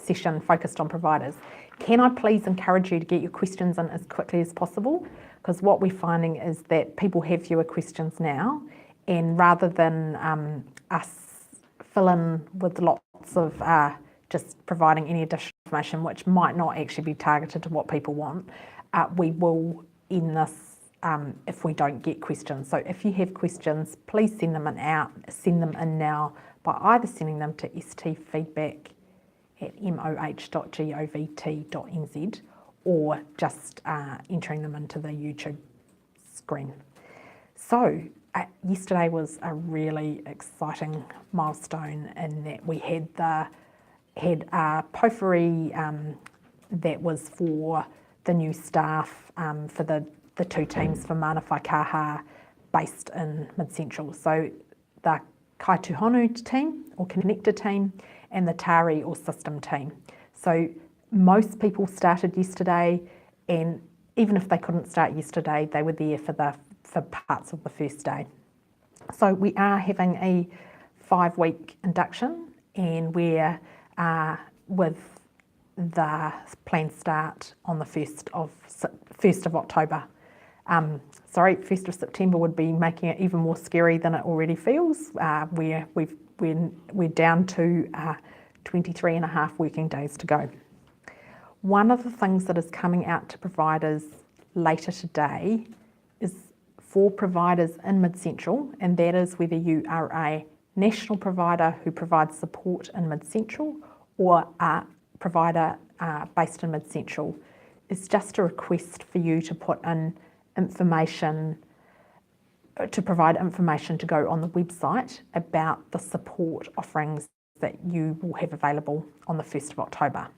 session focused on providers. Can I please encourage you to get your questions in as quickly as possible? Because what we're finding is that people have fewer questions now, and rather than us fill in with lots of just providing any additional information which might not actually be targeted to what people want, we will end this if we don't get questions. So if you have questions, please send them in now by either sending them to stfeedback@moh.govt.nz or just entering them into the YouTube screen. So yesterday was a really exciting milestone in that we had a pōwhiri that was for the new staff for the two teams for Mana Whai Kaha based in Mid-Central. So the Kai Tuhonu team or connector team and the Tari or system team. So most people started yesterday, and even if they couldn't start yesterday, they were there for parts of the first day. So we are having a 5-week induction, and we're with the planned start on the 1st of October. 1st of September would be making it even more scary than it already feels. We're down to 23 and a half working days to go. One of the things that is coming out to providers later today is for providers in Mid-Central, and that is whether you are a national provider who provides support in Mid-Central or a provider based in Mid-Central. It's just a request for you to put in information, to provide information to go on the website about the support offerings that you will have available on the 1st of October.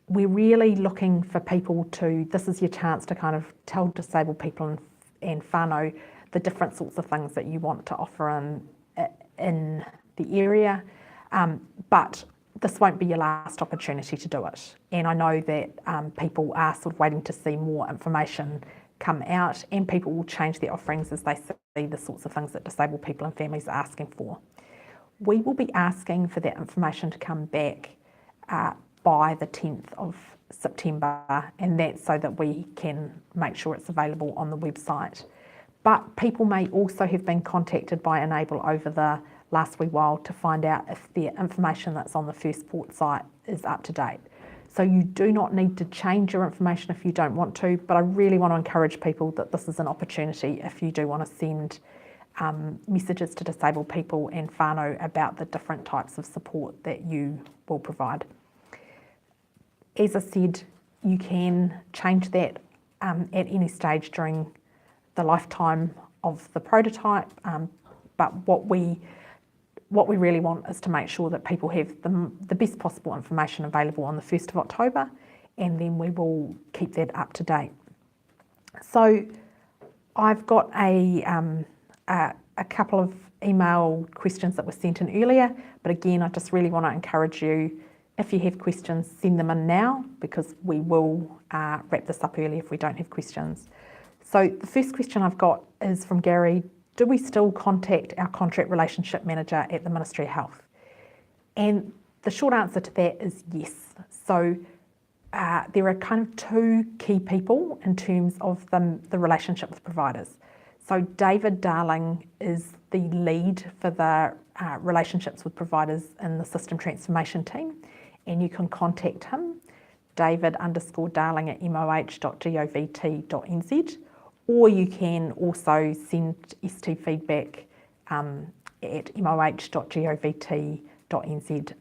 We're really looking for people this is your chance to kind of tell disabled people and whānau the different sorts of things that you want to offer in the area, but this won't be your last opportunity to do it. And I know that people are sort of waiting to see more information come out, and people will change their offerings as they see the sorts of things that disabled people and families are asking for. We will be asking for that information to come back by the 10th of September, and that's so that we can make sure it's available on the website. But people may also have been contacted by Enable over the last wee while to find out if the information that's on the First Port site is up to date. So you do not need to change your information if you don't want to, but I really want to encourage people that this is an opportunity if you do want to send messages to disabled people and whānau about the different types of support that you will provide. As I said, you can change that at any stage during the lifetime of the prototype, but what we really want is to make sure that people have the best possible information available on the 1st of October, and then we will keep that up to date. So I've got a couple of email questions that were sent in earlier, but again, I just really want to encourage you, if you have questions, send them in now, because we will wrap this up early if we don't have questions. So the first question I've got is from Gary. Do we still contact our contract relationship manager at the Ministry of Health? And the short answer to that is yes. So there are kind of two key people in terms of the relationship with providers. So David Darling is the lead for the relationships with providers in the system transformation team, and you can contact him, david_darling@moh.govt.nz, or you can also send stfeedback at moh.govt.nz,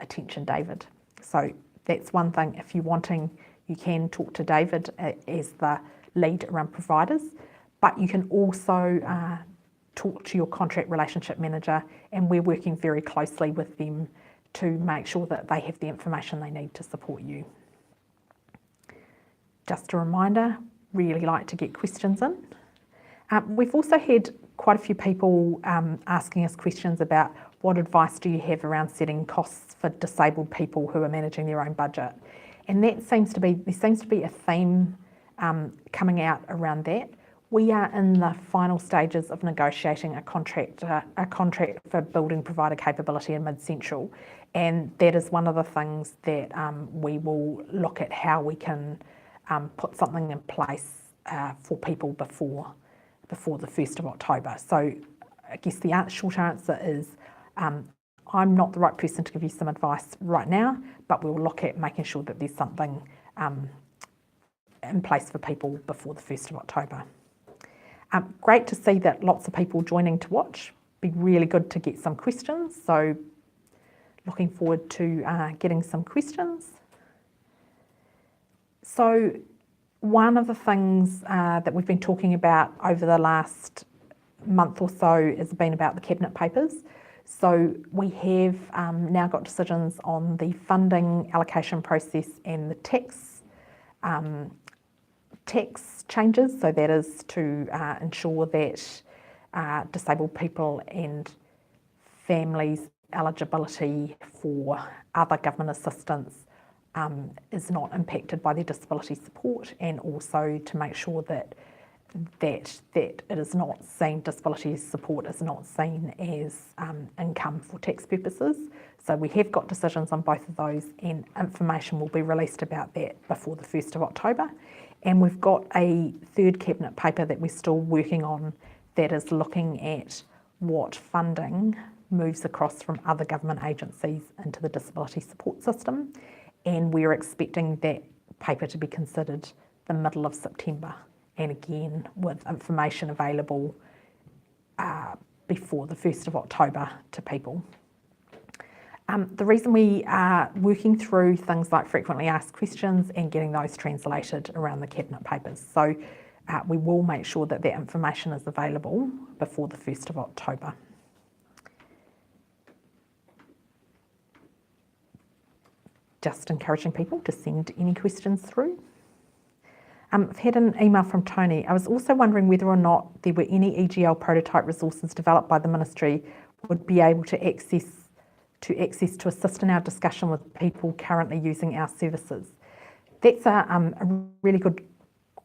attention David. So that's one thing. If you're wanting, you can talk to David as the lead around providers, but you can also talk to your contract relationship manager, and we're working very closely with them to make sure that they have the information they need to support you. Just a reminder, really like to get questions in. We've also had quite a few people asking us questions about what advice do you have around setting costs for disabled people who are managing their own budget. And there seems to be a theme coming out around that. We are in the final stages of negotiating a contract for building provider capability in Mid-Central, and that is one of the things that we will look at how we can put something in place for people before the 1st of October. So I guess the short answer is I'm not the right person to give you some advice right now, but we'll look at making sure that there's something in place for people before the 1st of October. Great to see that lots of people joining to watch. Be really good to get some questions. So looking forward to getting some questions. So one of the things that we've been talking about over the last month or so has been about the Cabinet papers. So we have now got decisions on the funding allocation process and the tax changes. So that is to ensure that disabled people and families' eligibility for other government assistance is not impacted by their disability support, and also to make sure that it is not seen, disability support is not seen as income for tax purposes. So we have got decisions on both of those, and information will be released about that before the 1st of October. And we've got a third Cabinet paper that we're still working on that is looking at what funding moves across from other government agencies into the disability support system. And we're expecting that paper to be considered the middle of September, and again with information available before the 1st of October to people. The reason we are working through things like frequently asked questions and getting those translated around the Cabinet papers. So we will make sure that that information is available before the 1st of October. Just encouraging people to send any questions through. I've had an email from Tony. I was also wondering whether or not there were any EGL prototype resources developed by the Ministry would be able to access to assist in our discussion with people currently using our services. That's a really good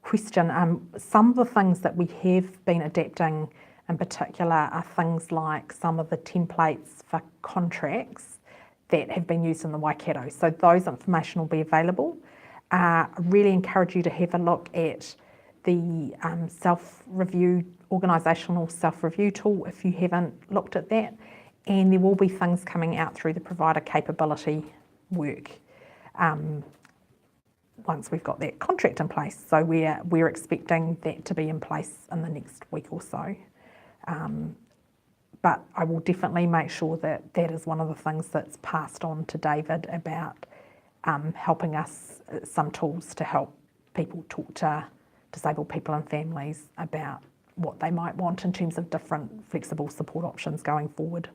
question. Some of the things that we have been adapting in particular are things like some of the templates for contracts that have been used in the Waikato. So those information will be available. I really encourage you to have a look at the organisational self-review tool if you haven't looked at that. And there will be things coming out through the provider capability work once we've got that contract in place. So we're expecting that to be in place in the next week or so. But I will definitely make sure that that is one of the things that's passed on to David about helping us some tools to help people talk to disabled people and families about what they might want in terms of different flexible support options going forward.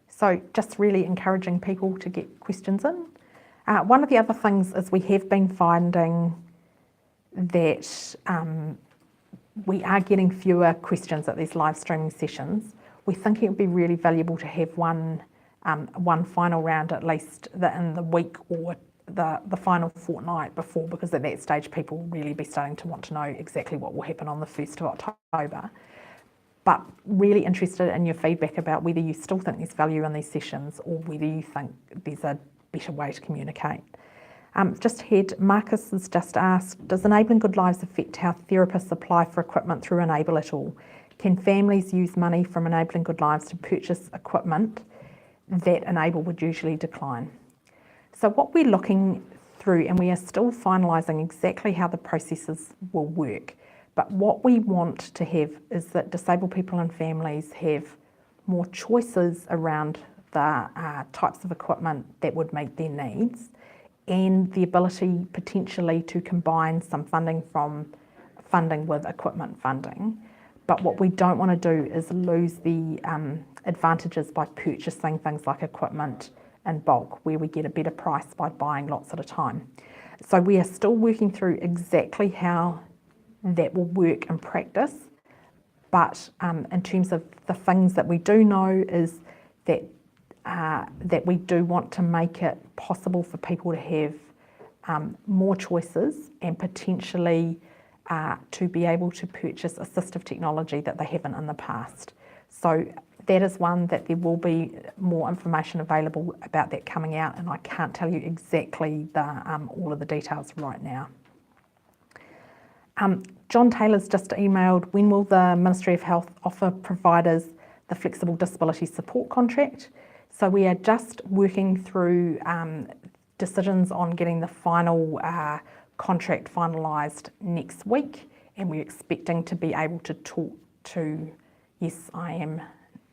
So just really encouraging people to get questions in. One of the other things is we have been finding that we are getting fewer questions at these live streaming sessions. We think it would be really valuable to have one final round at least in the week or the final fortnight before, because at that stage people will really be starting to want to know exactly what will happen on the 1st of October. But really interested in your feedback about whether you still think there's value in these sessions or whether you think there's a better way to communicate. Marcus has just asked, does Enabling Good Lives affect how therapists apply for equipment through Enable at all? Can families use money from Enabling Good Lives to purchase equipment that Enable would usually decline? So what we're looking through, and we are still finalising exactly how the processes will work, but what we want to have is that disabled people and families have more choices around the types of equipment that would meet their needs, and the ability potentially to combine some funding with equipment funding. But what we don't want to do is lose the advantages by purchasing things like equipment in bulk, where we get a better price by buying lots at a time. So we are still working through exactly how that will work in practice, but in terms of the things that we do know is that we do want to make it possible for people to have more choices and potentially to be able to purchase assistive technology that they haven't in the past. So that is one that there will be more information available about that coming out, and I can't tell you exactly all of the details right now. John Taylor's just emailed, when will the Ministry of Health offer providers the flexible disability support contract? So we are just working through decisions on getting the final contract finalised next week, and we're expecting to be able to talk to, yes, I am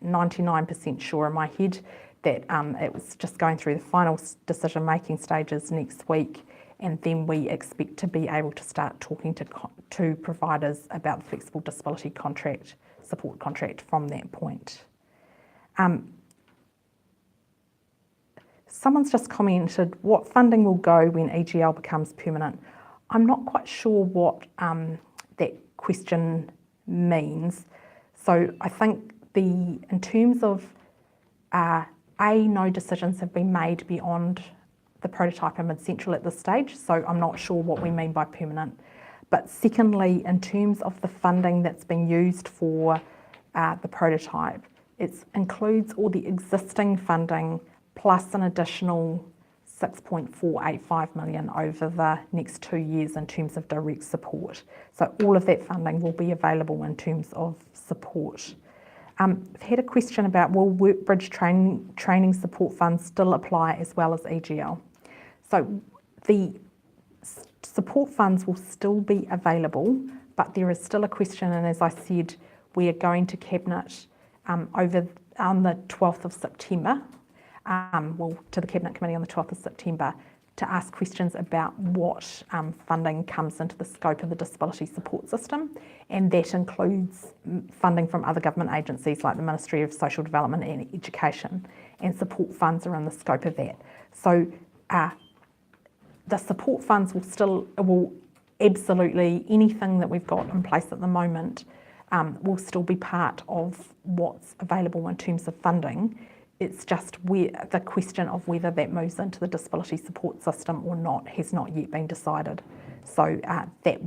99% sure in my head that it was just going through the final decision making stages next week, and then we expect to be able to start talking to providers about the flexible disability contract, support contract from that point. Someone's just commented, what funding will go when EGL becomes permanent? I'm not quite sure what that question means. So I think in terms of, no decisions have been made beyond the prototype in Mid-Central at this stage, so I'm not sure what we mean by permanent. But secondly, in terms of the funding that's been used for the prototype, it includes all the existing funding plus an additional 6.485 million over the next 2 years in terms of direct support. So all of that funding will be available in terms of support. I've had a question about, will Workbridge training support funds still apply as well as EGL? So the support funds will still be available, but there is still a question, and as I said, we are going to Cabinet on the 12th of September, to the Cabinet Committee on the 12th of September, to ask questions about what funding comes into the scope of the disability support system, and that includes funding from other government agencies like the Ministry of Social Development and Education, and support funds are in the scope of that. So the support funds will absolutely, anything that we've got in place at the moment will still be part of what's available in terms of funding. It's just the question of whether that moves into the disability support system or not has not yet been decided. So that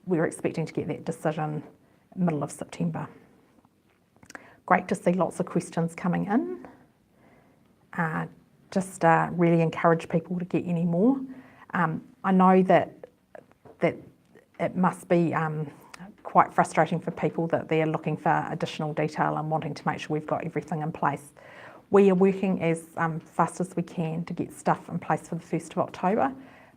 we're expecting to get that decision middle of September. Great to see lots of questions coming in. Just really encourage people to get any more. I know that it must be quite frustrating for people that they're looking for additional detail and wanting to make sure we've got everything in place. We are working as fast as we can to get stuff in place for the 1st of October,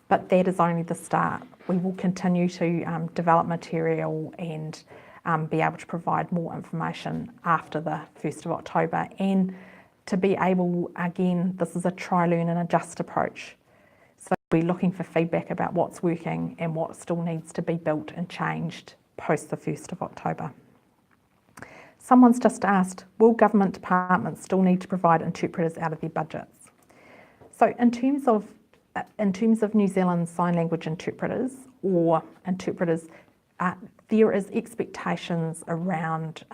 but that is only the start. We will continue to develop material and be able to provide more information after the 1st of October, and to be able, again, this is a try, learn and adjust approach. So we're looking for feedback about what's working and what still needs to be built and changed post the 1st of October. Someone's just asked, will government departments still need to provide interpreters out of their budgets? So in terms of New Zealand Sign Language interpreters or interpreters, there is expectations around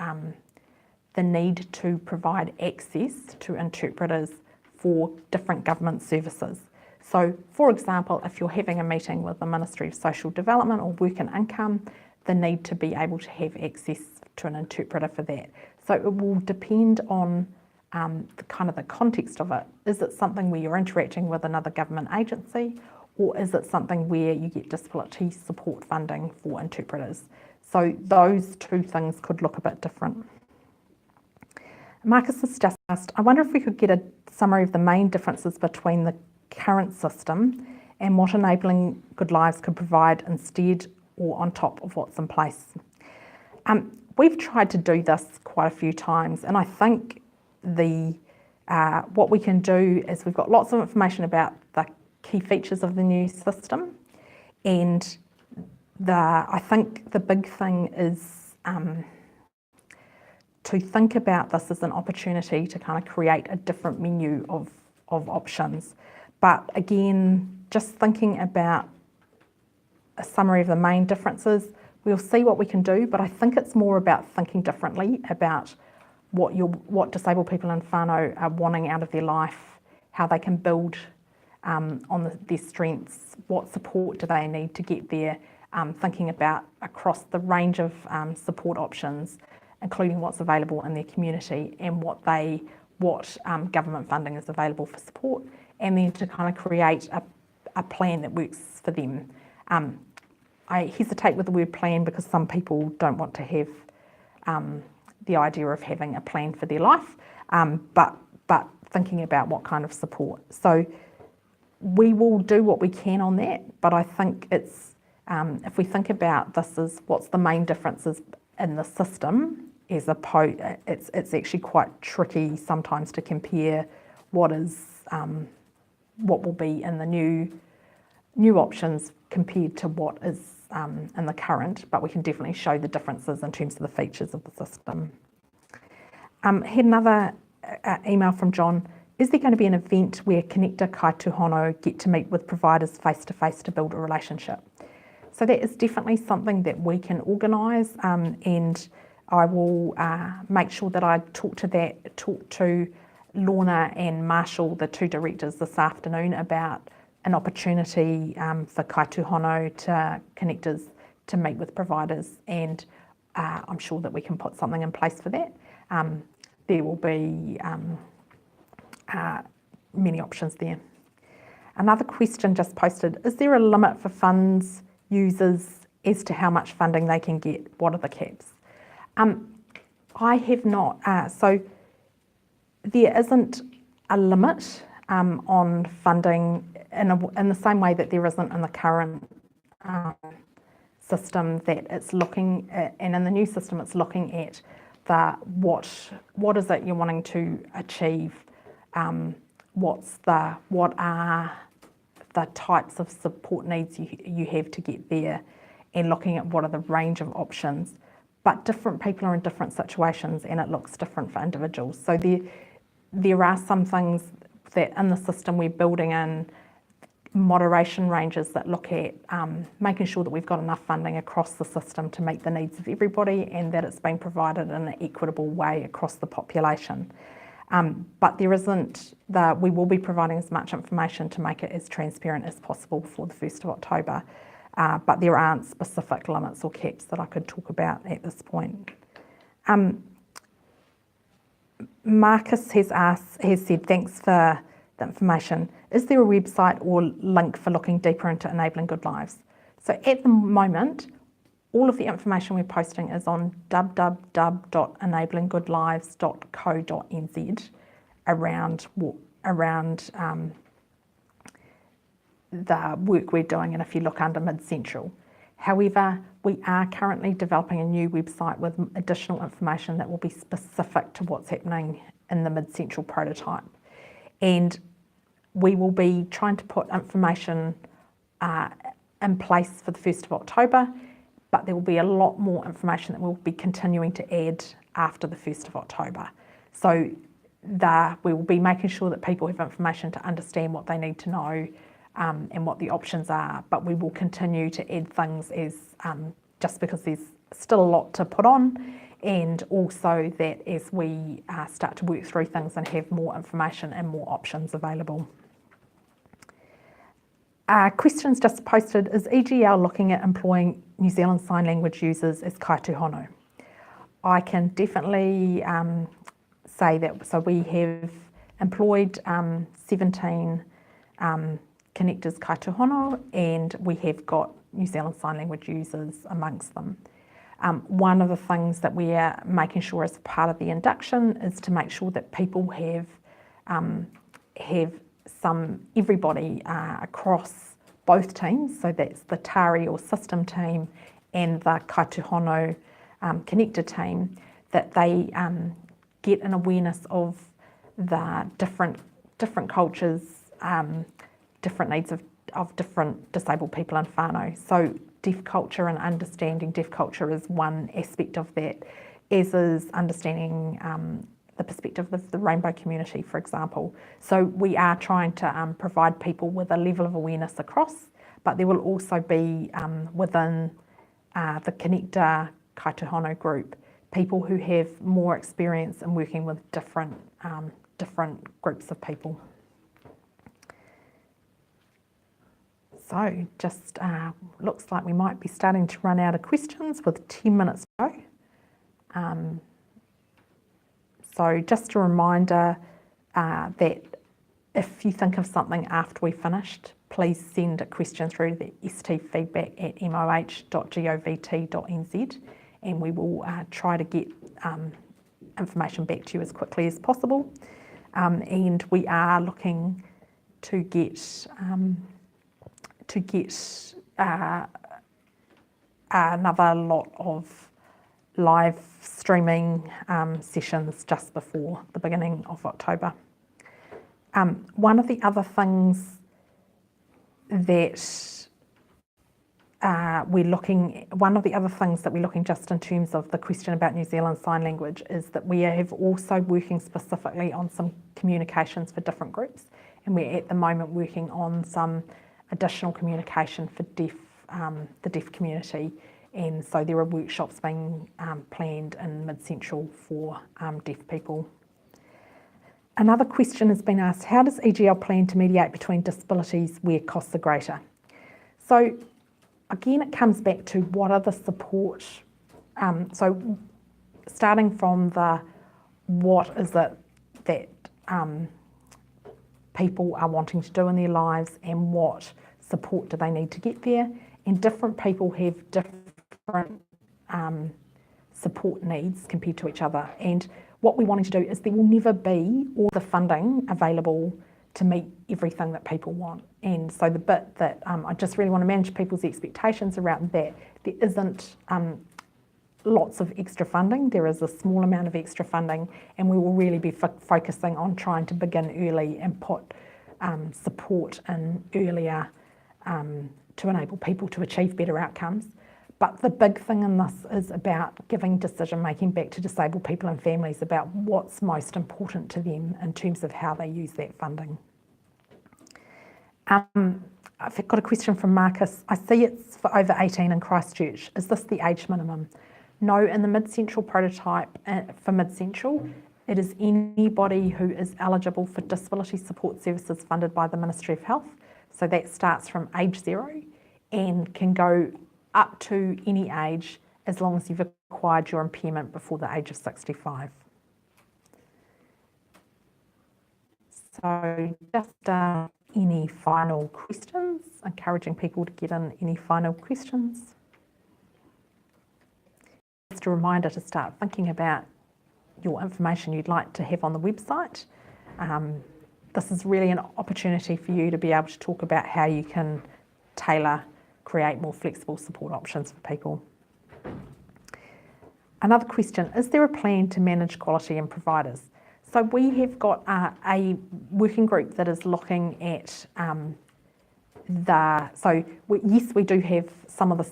the need to provide access to interpreters for different government services. So for example, if you're having a meeting with the Ministry of Social Development or Work and Income, the need to be able to have access to an interpreter for that. So it will depend on the context of it. Is it something where you're interacting with another government agency, or is it something where you get disability support funding for interpreters? So those two things could look a bit different. Marcus has just asked, I wonder if we could get a summary of the main differences between the current system and what Enabling Good Lives could provide instead or on top of what's in place. We've tried to do this quite a few times, and I think what we can do is we've got lots of information about the key features of the new system, and I think the big thing is to think about this as an opportunity to kind of create a different menu of options. But again, just thinking about a summary of the main differences, we'll see what we can do, but I think it's more about thinking differently about what disabled people in whānau are wanting out of their life, how they can build on their strengths, what support do they need to get there, thinking about across the range of support options, including what's available in their community and what government funding is available for support, and then to kind of create a plan that works for them. I hesitate with the word plan because some people don't want to have the idea of having a plan for their life, but thinking about what kind of support. So we will do what we can on that, but I think it's, if we think about this as what's the main differences in the system, as opposed, it's actually quite tricky sometimes to compare what will be in the new options compared to what is in the current, but we can definitely show the differences in terms of the features of the system. Had another email from John. Is there going to be an event where Connecta Kaituhono get to meet with providers face-to-face to build a relationship? So that is definitely something that we can organise, and I will make sure that I talk to Lorna and Marshall, the two directors, this afternoon about an opportunity for Kaituhono to Connectors to meet with providers, and I'm sure that we can put something in place for that. There will be many options there. Another question just posted, is there a limit for funds users as to how much funding they can get? What are the caps? I have not, so there isn't a limit on funding in the same way that there isn't in the current system that it's looking at, and in the new system it's looking at what is it you're wanting to achieve, what are the types of support needs you have to get there, and looking at what are the range of options. But different people are in different situations and it looks different for individuals. So there are some things that in the system we're building in moderation ranges that look at making sure that we've got enough funding across the system to meet the needs of everybody and that it's being provided in an equitable way across the population. But there isn't, we will be providing as much information to make it as transparent as possible before the 1st of October, but there aren't specific limits or caps that I could talk about at this point. Marcus has said, thanks for the information. Is there a website or link for looking deeper into enabling good lives? So at the moment, all of the information we're posting is on www.enablingoodlives.co.nz around the work we're doing, and if you look under Mid-Central. However, we are currently developing a new website with additional information that will be specific to what's happening in the Mid-Central prototype. And we will be trying to put information in place for the 1st of October, but there will be a lot more information that we'll be continuing to add after the 1st of October. So we will be making sure that people have information to understand what they need to know and what the options are, but we will continue to add things as just because there's still a lot to put on, and also that as we start to work through things and have more information and more options available. Questions just posted, is EGL looking at employing New Zealand Sign Language users as kaituhono? I can definitely say that, so we have employed 17 Connectors kaituhono, and we have got New Zealand Sign Language users amongst them. One of the things that we are making sure as part of the induction is to make sure that people have everybody across both teams, so that's the TARI or system team and the kaituhono connector team, that they get an awareness of the different cultures, different needs of different disabled people in whānau. So deaf culture and understanding deaf culture is one aspect of that, as is understanding the perspective of the rainbow community, for example. So we are trying to provide people with a level of awareness across, but there will also be within the Connector Kaituhono group, people who have more experience in working with different groups of people. So just looks like we might be starting to run out of questions with 10 minutes to go. So just a reminder that if you think of something after we finished, please send a question through to the stfeedback@moh.govt.nz, and we will try to get information back to you as quickly as possible. And we are looking to get another lot of live streaming sessions just before the beginning of October. One of the other things that we're looking just in terms of the question about New Zealand Sign Language is that we have also working specifically on some communications for different groups, and we're at the moment working on some additional communication for the deaf community, and so there are workshops being planned in Mid-Central for deaf people. Another question has been asked, how does EGL plan to mediate between disabilities where costs are greater? So again, it comes back to what are the support, so starting from the what is it that people are wanting to do in their lives and what support do they need to get there, and different people have different support needs compared to each other. And what we're wanting to do is there will never be all the funding available to meet everything that people want. And so the bit that I just really want to manage people's expectations around that, there isn't lots of extra funding. There is a small amount of extra funding, and we will really be focusing on trying to begin early and put support in earlier to enable people to achieve better outcomes. But the big thing in this is about giving decision making back to disabled people and families about what's most important to them in terms of how they use that funding. I've got a question from Marcus. I see it's for over 18 in Christchurch. Is this the age minimum? No, in the Mid-Central prototype for Mid-Central, it is anybody who is eligible for disability support services funded by the Ministry of Health. So that starts from age 0 and can go up to any age as long as you've acquired your impairment before the age of 65. So just any final questions? Encouraging people to get in any final questions. Just a reminder to start thinking about your information you'd like to have on the website. This is really an opportunity for you to be able to talk about how you can create more flexible support options for people. Another question, is there a plan to manage quality in providers? So we have got a working group that is looking at yes, we do have some of the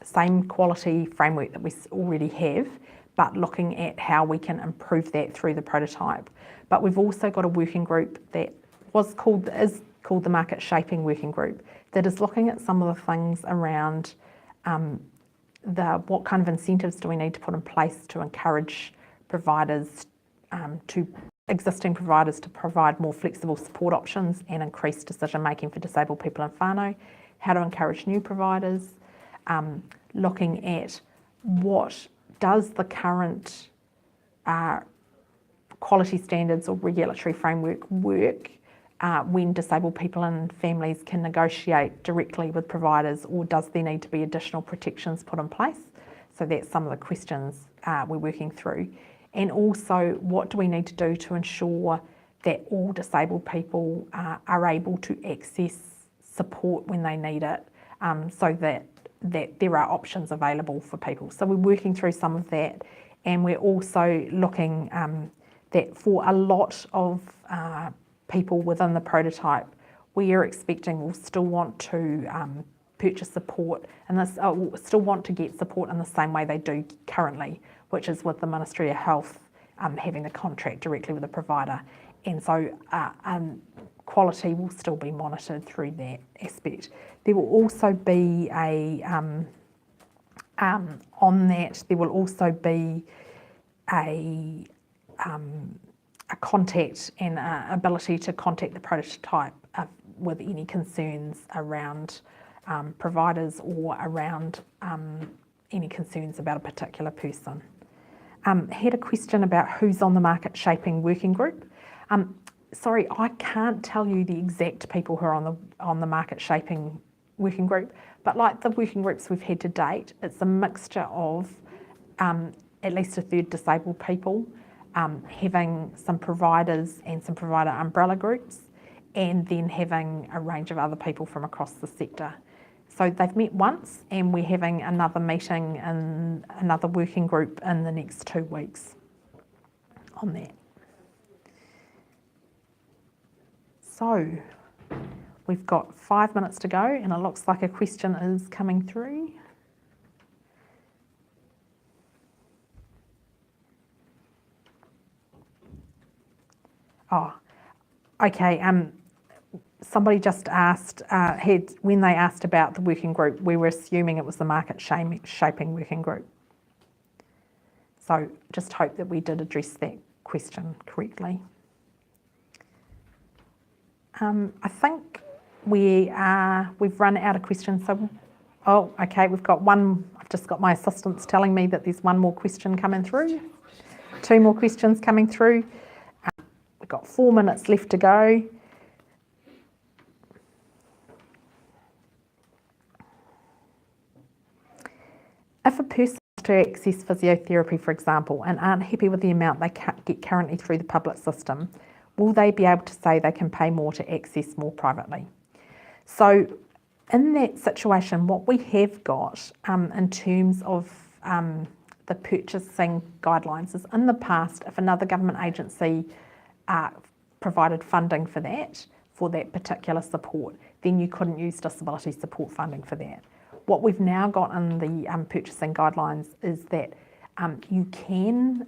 same quality framework that we already have, but looking at how we can improve that through the prototype. But we've also got a working group that is called the Market Shaping Working Group that is looking at some of the things around what kind of incentives do we need to put in place to encourage existing providers to provide more flexible support options and increase decision making for disabled people in whānau, how to encourage new providers, looking at what does the current quality standards or regulatory framework work when disabled people and families can negotiate directly with providers, or does there need to be additional protections put in place? So that's some of the questions we're working through. And also, what do we need to do to ensure that all disabled people are able to access support when they need it, so that there are options available for people. So we're working through some of that, and we're also looking that for a lot of people within the prototype, we are expecting will still want to purchase support and still want to get support in the same way they do currently, which is with the Ministry of Health having the contract directly with the provider. And so quality will still be monitored through that aspect. There will also be a contact and ability to contact the prototype with any concerns around providers or around any concerns about a particular person. Had a question about who's on the market shaping working group. Sorry, I can't tell you the exact people who are on the market shaping working group, but like the working groups we've had to date, it's a mixture of at least a third disabled people, having some providers and some provider umbrella groups, and then having a range of other people from across the sector. So they've met once, and we're having another meeting and another working group in the next 2 weeks on that. So we've got 5 minutes to go, and it looks like a question is coming through. Oh, okay. Somebody just asked, when they asked about the working group, we were assuming it was the market shaping working group. So just hope that we did address that question correctly. I think we've run out of questions. So, oh, okay, we've got one. I've just got my assistants telling me that there's one more question coming through. 2 more questions coming through. We've got 4 minutes left to go. If a person wants to access physiotherapy, for example, and aren't happy with the amount they get currently through the public system, will they be able to say they can pay more to access more privately? So in that situation, what we have got in terms of the purchasing guidelines is, in the past, if another government agency provided funding for that particular support, then you couldn't use disability support funding for that. What we've now got in the purchasing guidelines is that you can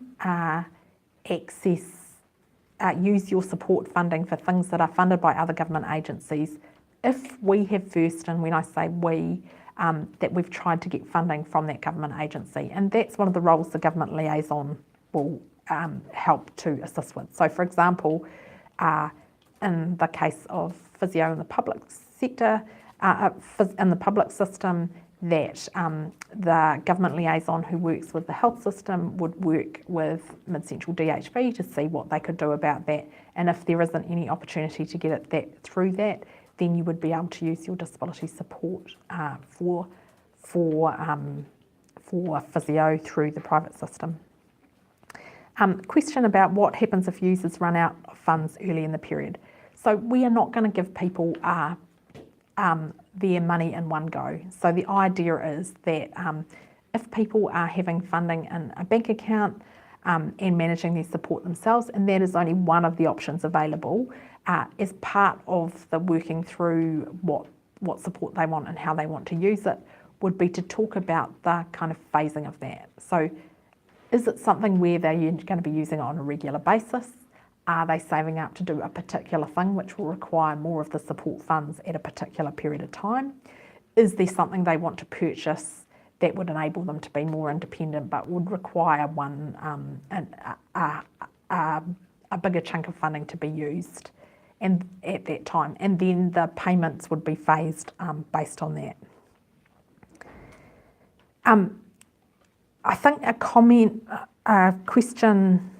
use your support funding for things that are funded by other government agencies if we have first, and when I say we, that we've tried to get funding from that government agency. And that's one of the roles the government liaison will help to assist with. So for example, in the case of physio in the public sector, in the public system, that the government liaison who works with the health system would work with Mid-Central DHB to see what they could do about that. And if there isn't any opportunity to get it through that, then you would be able to use your disability support for physio through the private system. Question about what happens if users run out of funds early in the period. So we are not going to give people their money in one go. So the idea is that if people are having funding in a bank account and managing their support themselves, and that is only one of the options available, as part of the working through what support they want and how they want to use it, would be to talk about the kind of phasing of that. So is it something where they're going to be using it on a regular basis? Are they saving up to do a particular thing which will require more of the support funds at a particular period of time? Is there something they want to purchase that would enable them to be more independent but would require a bigger chunk of funding to be used and at that time? And then the payments would be phased based on that. I think a question,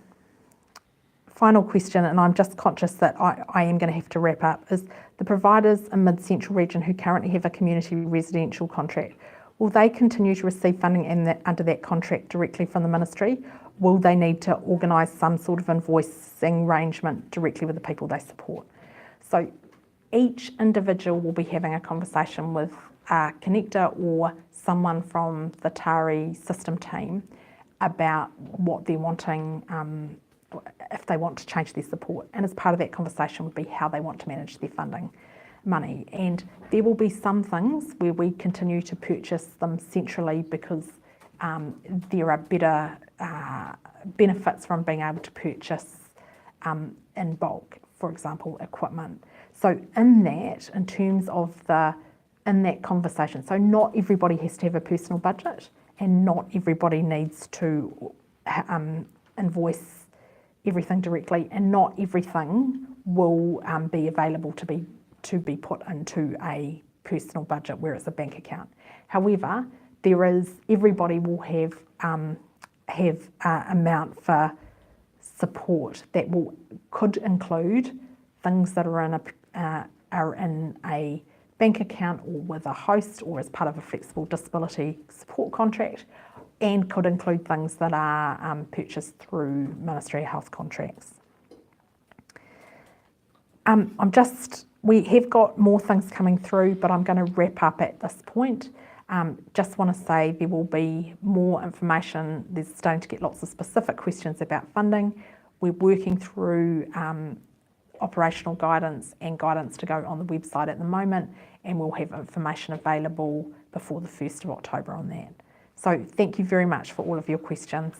final question, and I'm just conscious that I am going to have to wrap up, is the providers in Mid-Central region who currently have a community residential contract, will they continue to receive funding under that contract directly from the ministry? Will they need to organise some sort of invoicing arrangement directly with the people they support? So each individual will be having a conversation with a connector or someone from the TARI system team about what they're wanting, if they want to change their support. And as part of that conversation would be how they want to manage their funding money. And there will be some things where we continue to purchase them centrally because there are better benefits from being able to purchase in bulk, for example, equipment. So in terms of in that conversation, so not everybody has to have a personal budget and not everybody needs to invoice everything directly, and not everything will be available to be to be put into a personal budget where it's a bank account. However, everybody will have amount for support that could include things that are in a bank account or with a host or as part of a flexible disability support contract, and could include things that are purchased through Ministry of Health contracts. We have got more things coming through, but I'm going to wrap up at this point. Just want to say there will be more information. There's starting to get lots of specific questions about funding. We're working through operational guidance and guidance to go on the website at the moment, and we'll have information available before the 1st of October on that. So thank you very much for all of your questions.